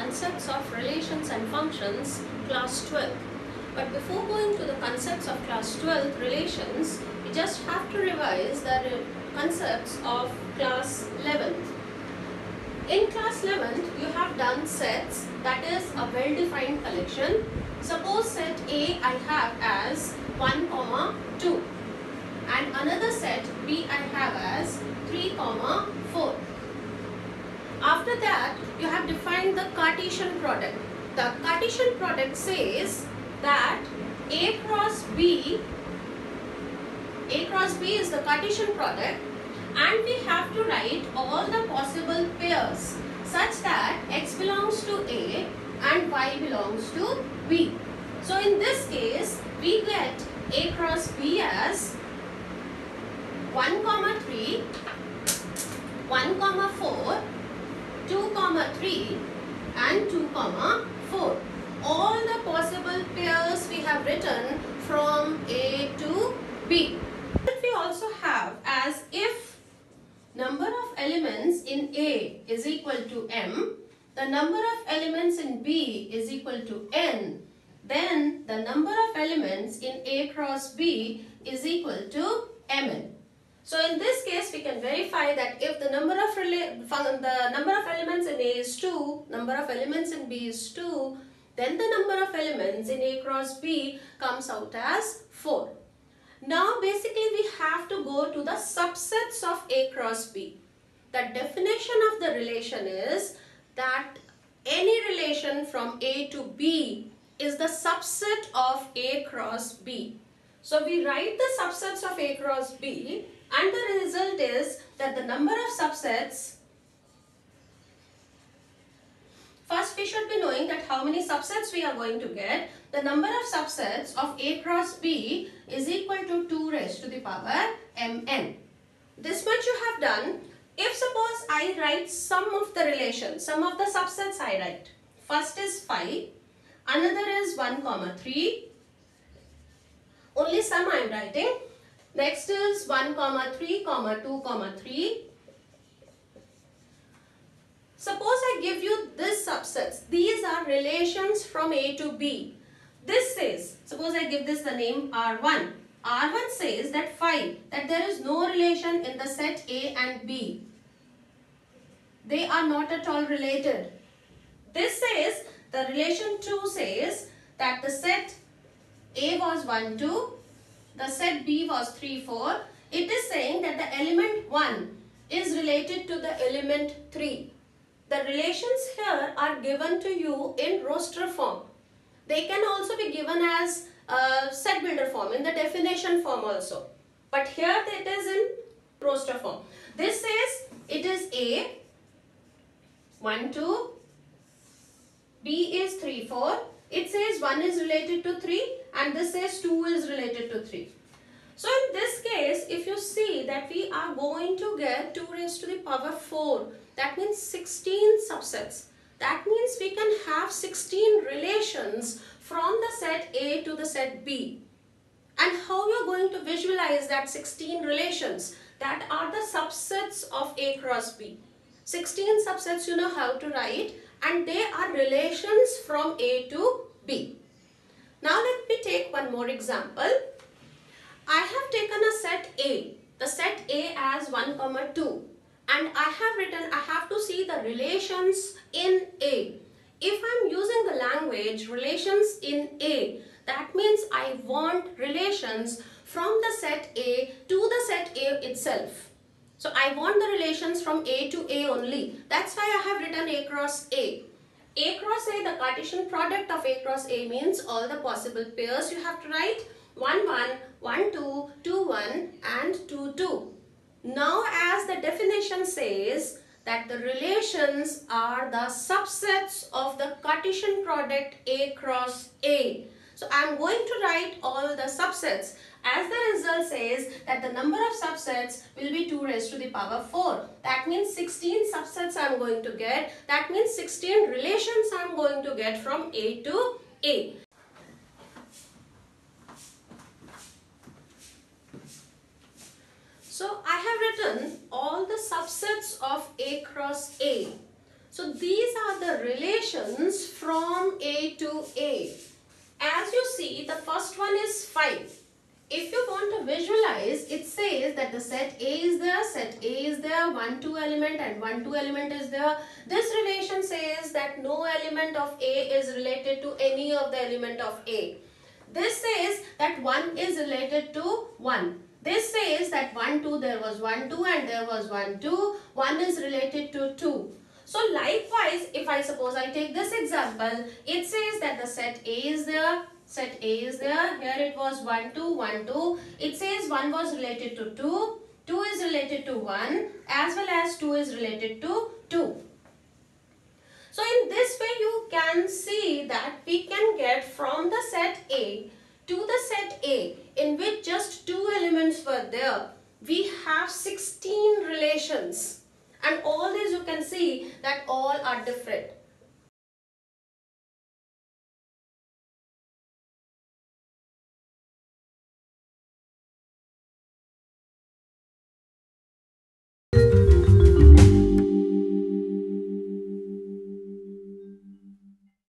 Concepts of Relations and Functions, Class 12. But before going to the concepts of Class 12 relations, we just have to revise the concepts of Class 11th. In Class 11th, you have done sets, that is a well-defined collection. Suppose set A I have as 1, 2 and another set B I have as 3, 4. After that, you have defined the Cartesian product. The Cartesian product says that A cross B is the Cartesian product, and we have to write all the possible pairs such that X belongs to A and Y belongs to B. So in this case, we get A cross B as 1, 3, 1, 4, 2, 3 and 2, 4. All the possible pairs we have written from A to B. We also have as if number of elements in A is equal to M, the number of elements in B is equal to N, then the number of elements in A cross B is equal to Mn. So in this case, we can verify that if the number of elements in A is 2, number of elements in B is 2, then the number of elements in A cross B comes out as 4. Now basically we have to go to the subsets of A cross B. The definition of the relation is that any relation from A to B is the subset of A cross B. So we write the subsets of A cross B, and the result is that the number of subsets, first we should be knowing that how many subsets we are going to get. The number of subsets of A cross B is equal to 2 raised to the power mn. This much you have done. If suppose I write sum of the relations, sum of the subsets I write. First is 5, another is 1, 3, only sum I am writing. Next is 1, 3, 2, 3. Suppose I give you this subsets. These are relations from A to B. This says, suppose I give this the name R1. R1 says that that there is no relation in the set A and B. They are not at all related. This says, the relation 2 says that the set A was 1, 2. The set B was 3, 4. It is saying that the element 1 is related to the element 3. The relations here are given to you in roster form. They can also be given as set builder form, in the definition form also. But here it is in roster form. This says it is A, 1, 2. B is 3, 4. It says 1 is related to 3 and this says 2 is related to 3. So in this case, if you see that we are going to get 2 raised to the power 4, that means 16 subsets. That means we can have 16 relations from the set A to the set B. And how you are going to visualize that 16 relations? That are the subsets of A cross B. 16 subsets you know how to write, and they are relations from A to B. Now let me take one more example. I have taken a set A, the set A as 1, 2, and I have to see the relations in A. If I am using the language relations in A, that means I want relations from the set A to the set A itself. So I want the relations from A to A only. That's why I have written A cross A. A cross A, the Cartesian product of A cross A means all the possible pairs you have to write. 1, 1, 1, 2, 2, 1 and 2, 2. Now as the definition says that the relations are the subsets of the Cartesian product A cross A. So I am going to write all the subsets. As the result says that the number of subsets will be 2 raised to the power 4. That means 16 subsets I am going to get. That means 16 relations I am going to get from A to A. So I have written all the subsets of A cross A. So So these are the relations from A to A. As you see, the first one is 5. If you want to visualize, it says that the set A is there, 1, 2 element and 1, 2 element is there. This relation says that no element of A is related to any of the element of A. This says that 1 is related to 1. This says that 1, 2, there was 1, 2 and there was 1, 2. 1 is related to 2. So likewise, if I suppose I take this example, it says that the set A is there. Set A is there. Here it was 1, 2, 1, 2. It says 1 was related to 2. 2 is related to 1 as well as 2 is related to 2. So in this way you can see that we can get from the set A to the set A in which just 2 elements were there. We have 16 relations. And all these you can see that all are different.